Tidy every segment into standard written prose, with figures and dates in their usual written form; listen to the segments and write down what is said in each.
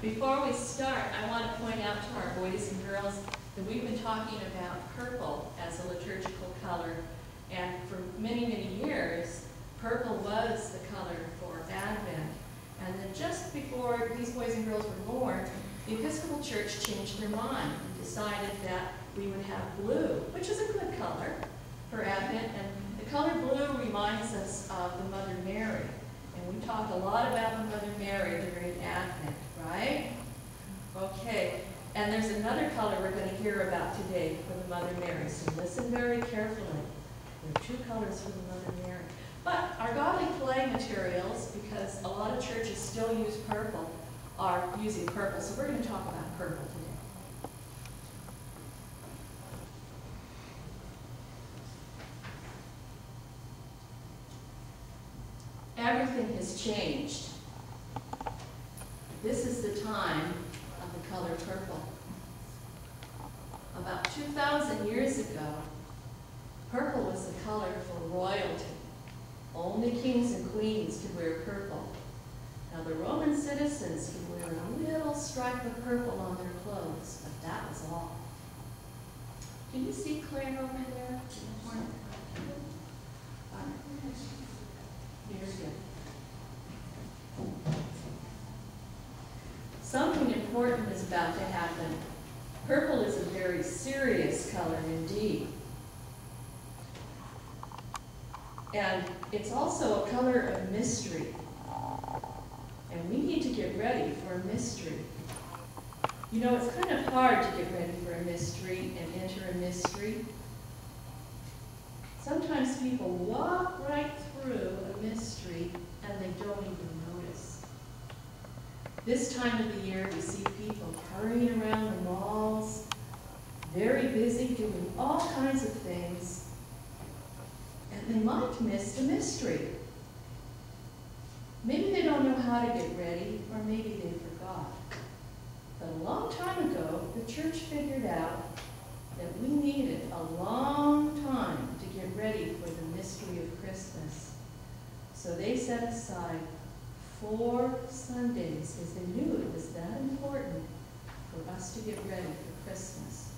Before we start, I want to point out to our boys and girls that we've been talking about purple as a liturgical color, and for many, many years, purple was the color for Advent. And then just before these boys and girls were born, the Episcopal Church changed their mind and decided that we would have blue, which is a good color for Advent. And the color blue reminds us of the Mother Mary. And we talk a lot about the Mother Mary during Advent, right? Okay, and there's another color we're going to hear about today for the Mother Mary, so listen very carefully. There are two colors for the Mother Mary. But our godly play materials, because a lot of churches still use purple, are using purple, so we're going to talk about purple today. Everything has changed. This is the time of the color purple. About 2,000 years ago, purple was the color for royalty. Only kings and queens could wear purple. Now the Roman citizens could wear a little stripe of purple on their clothes, but that was all. Can you see Claire over there? Here's good. Something important is about to happen. Purple is a very serious color indeed. And it's also a color of mystery. And we need to get ready for a mystery. You know, it's kind of hard to get ready for a mystery and enter a mystery. Sometimes people walk right through a mystery and they don't even notice. This time of the year, we see people hurrying around the malls, very busy doing all kinds of things, and they might miss the mystery. Maybe they don't know how to get ready, or maybe they forgot. But a long time ago, the church figured out that we needed a long time to get ready for the mystery of Christmas. So they set aside 4 Sundays, because they knew it was that important for us to get ready for Christmas.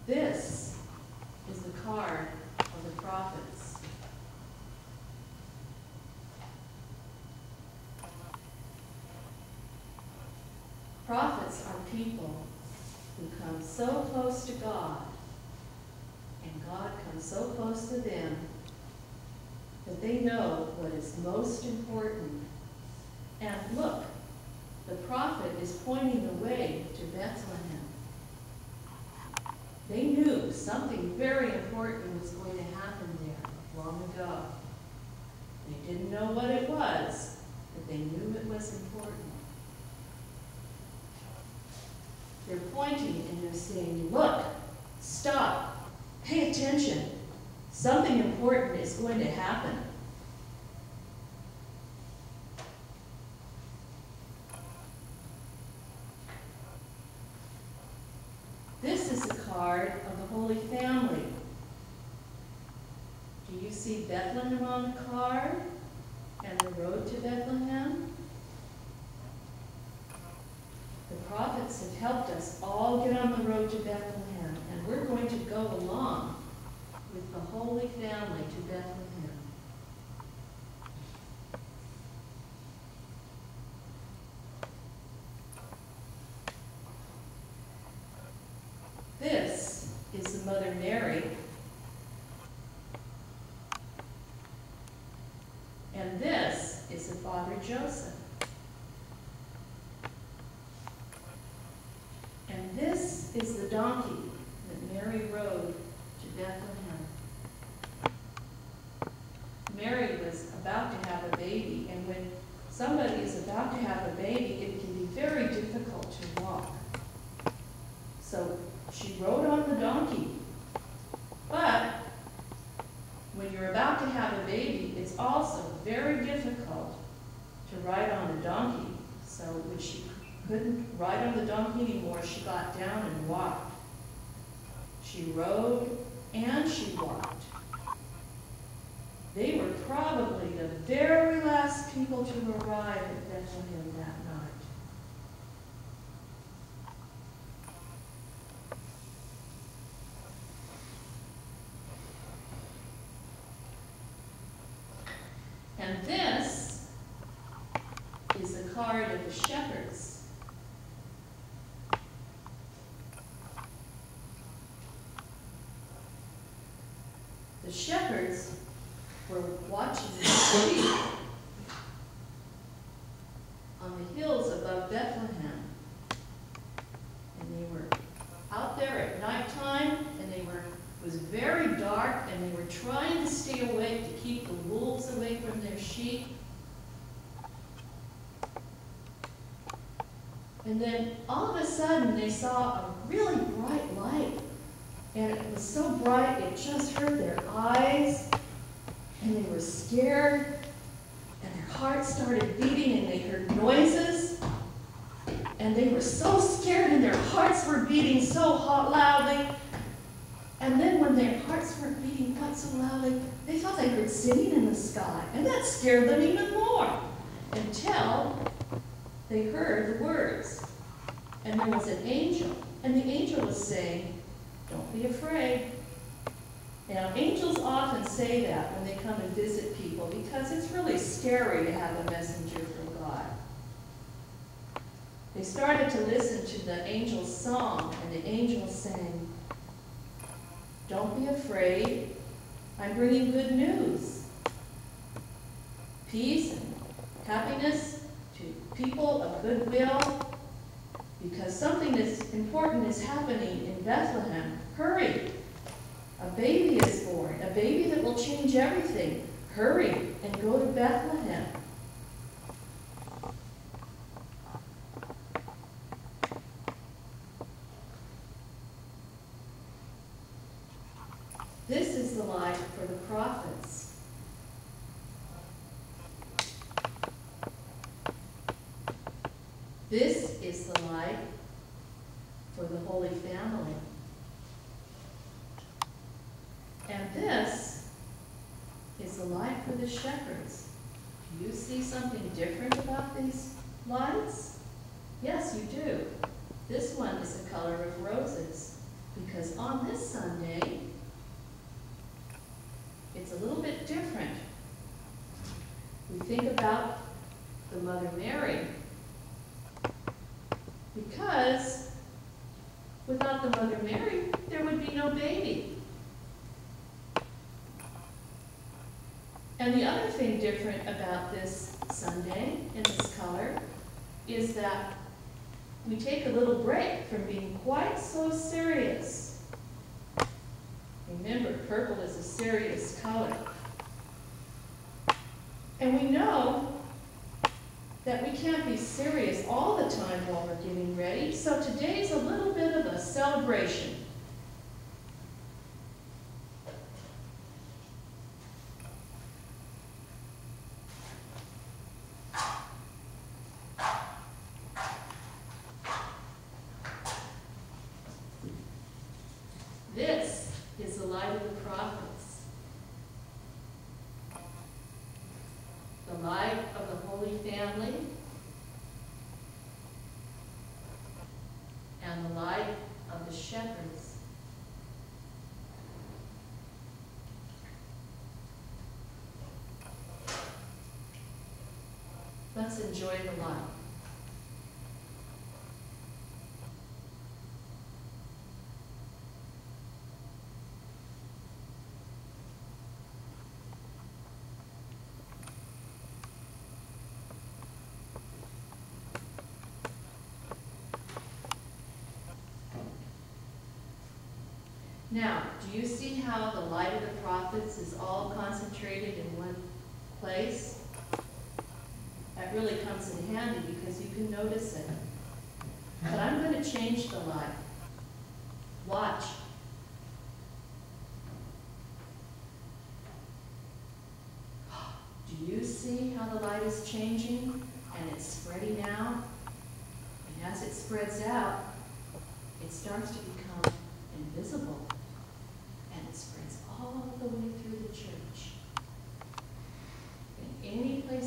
This is the card of the prophets. Prophets are people who come so close to God, and God comes so close to them, that they know what is most important. And look, the prophet is pointing the way to Bethlehem. They knew something very important was going to happen there long ago. They didn't know what it was, but they knew it was important. They're pointing and they're saying, look, stop, pay attention. Something important is going to happen. This is a card of the Holy Family. Do you see Bethlehem on the card and the road to Bethlehem? The prophets have helped us all get on the road to Bethlehem, and we're going to go along with the Holy Family to Bethlehem. This is the Mother Mary, and this is the Father Joseph. And this is the donkey that Mary rode to Bethlehem. Mary was about to have a baby, and when somebody is about to have a baby, it can be very difficult to walk. So she rode on the donkey. But when you're about to have a baby, it's also very difficult to ride on a donkey. So when she couldn't ride on the donkey anymore, she got down and walked. She rode and she walked. They were probably the very last people to arrive at Bethlehem that night. And this is the card of the shepherds. The shepherds were watching the sheep on the hills above Bethlehem. And they were out there at nighttime, and it was very dark, and they were trying to stay awake to keep the wolves away from their sheep. And then all of a sudden they saw a really bright light. And it was so bright it just hurt their eyes. And they were scared. And their hearts started beating and they heard noises. And they were so scared and their hearts were beating so loudly. And then when their hearts weren't beating quite so loudly, they thought they heard singing in the sky. And that scared them even more. Until they heard the words. And there was an angel. And the angel was saying, "Don't be afraid." Now, angels often say that when they come and visit people because it's really scary to have a messenger from God. They started to listen to the angel's song, and the angel sang, "Don't be afraid. I'm bringing good news. Peace and happiness to people of goodwill, because something that's important is happening in Bethlehem. Hurry. A baby is born, a baby that will change everything. Hurry and go to Bethlehem." This is the light for the prophets. This is the light for the Holy Family. And this is the light for the shepherds. Do you see something different about these lights? Yes, you do. This one is the color of roses, because on this Sunday, it's a little bit different. We think about the Mother Mary, because without the Mother Mary, there would be no baby. And the other thing different about this Sunday in this color is that we take a little break from being quite so serious. Remember, purple is a serious color. And we know that we can't be serious all the time while we're getting ready, so today's a little bit of a celebration. This is the light of the prophets, the light of the Holy Family, and the light of the shepherds. Let's enjoy the light. Now, do you see how the light of the prophets is all concentrated in one place? That really comes in handy because you can notice it. But I'm going to change the light. Watch. Do you see how the light is changing and it's spreading out? And as it spreads out, it starts to become invisible. And it spreads all the way through the church.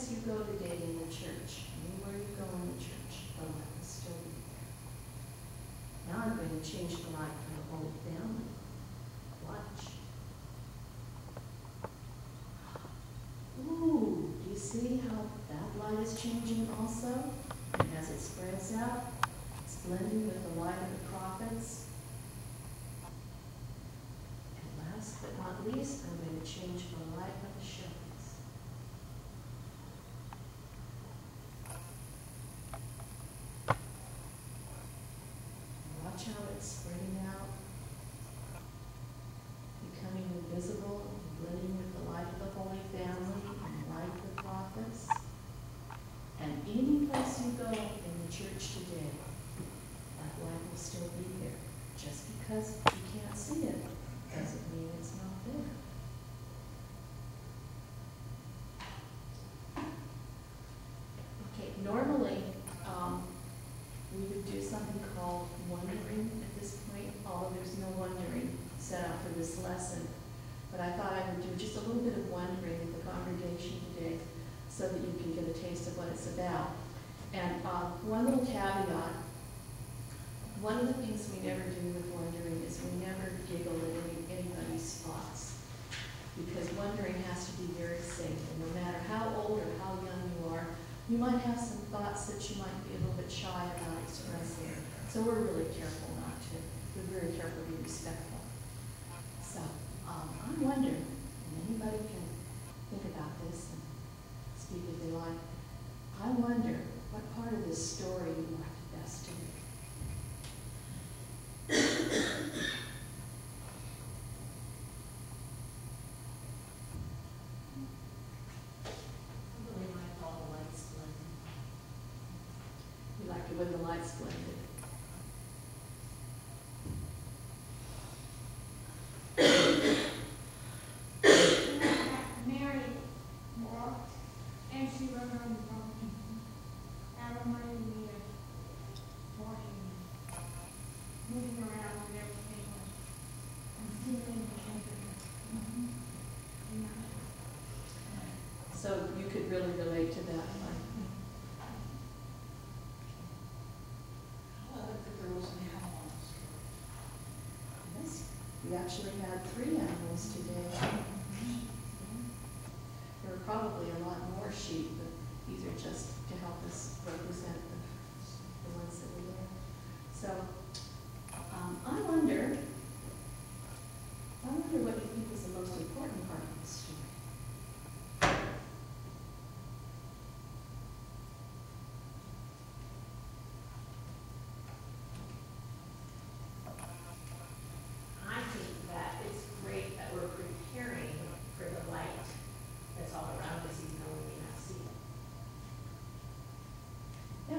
place you go today in the church, anywhere you go in the church, the light will still be there. Now I'm going to change the light for the whole family. Watch. Ooh, do you see how that light is changing also? And as it spreads out, it's blending with the light of the prophets. And last but not least, I'm going to change the light of the shepherds. Watch how it's spreading out, becoming invisible, blending with the light of the Holy Family and the light of the prophets. And any place you go in the church today, that light will still be there. Just because you can't see it doesn't mean it's not there. Okay, normally we would do something called wondering at this point, although there's no wondering set out for this lesson. But I thought I would do just a little bit of wondering with the congregation today so that you can get a taste of what it's about. And one little caveat, one of the things we never do with wondering is we never giggle at anybody's thoughts, because wondering has to be very safe. And no matter how old or how young you are, you might have some thoughts that you might be a little bit shy about expressing. So we're really careful not to. We're very careful to be respectful. So I wonder, and anybody can think about this and speak if they like, I wonder what part of this story you liked best to me. When the lights blended. Mary walked and she was on the phone. That reminded me of walking, moving around and everything. And seeing the children. So you could really relate to that one. We actually had 3 animals today. There were probably a lot more sheep, but these are just to help us represent the ones that were there. So I wonder what you think is the most important part of the story.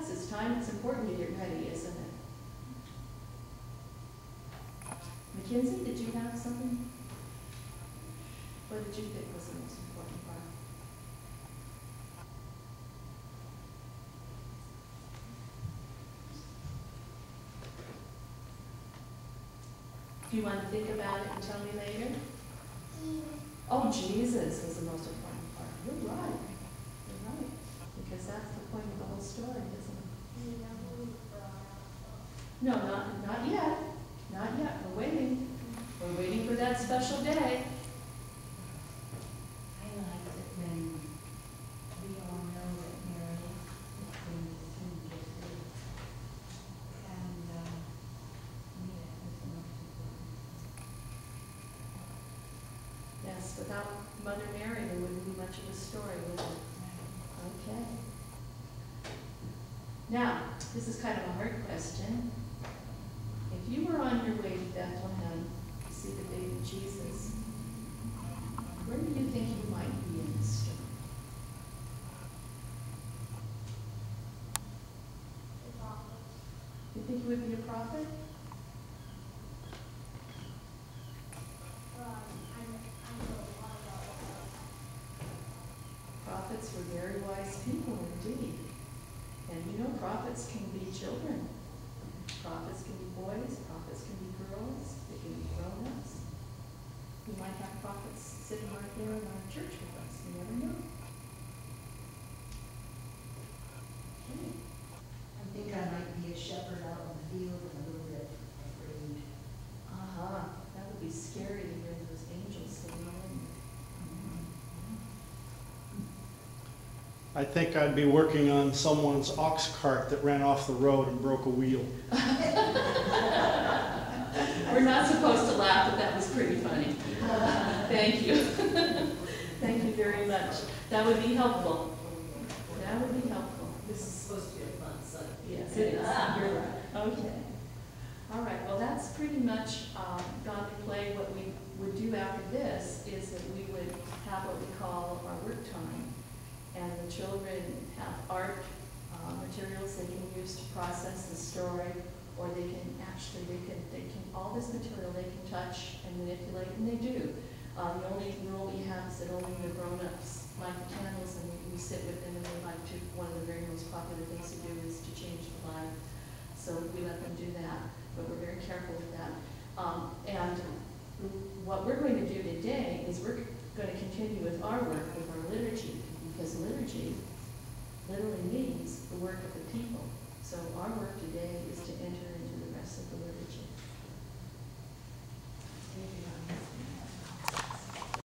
It's time. It's important to get ready, isn't it? Mackenzie, did you have something? What did you think was the most important part? Do you want to think about it and tell me later? Oh, Jesus was the most important part. You're right. You're right. Because that's the point of the whole story, isn't it? No, not yet. Not yet. We're waiting. We're waiting for that special day. I liked it when we all know that Mary is going to soon get through. And to me, that was the most important. Yes, without Mother Mary, there wouldn't be much of a story, would there? Okay. Now, this is kind of a hard question. If you were on your way to Bethlehem to see the baby Jesus, where do you think you might be in this story? You think you would be a prophet? Prophets were very wise people indeed. And you know, prophets can be children. Prophets can be boys, prophets can be girls, they can be grown-ups. We might have prophets sitting right there in our church with us, you never know. I think I'd be working on someone's ox cart that ran off the road and broke a wheel. We're not supposed to laugh, but that was pretty funny. Thank you. Thank you very much. That would be helpful. That would be helpful. This is supposed to be a fun Sunday. Yes, it is. You're right. Okay. All right, well, that's pretty much gone to play. What we would do after this is that we would have what we call our work time. And the children have art materials they can use to process the story, or they can actually, all this material they can touch and manipulate, and they do. The only rule we have is that only the grown-ups light the candles, and we sit with them, and they like to, one of the very most popular things to do is to change the light. So we let them do that, but we're very careful with that. And what we're going to do today is we're going to continue with our work with our liturgy, because liturgy literally means the word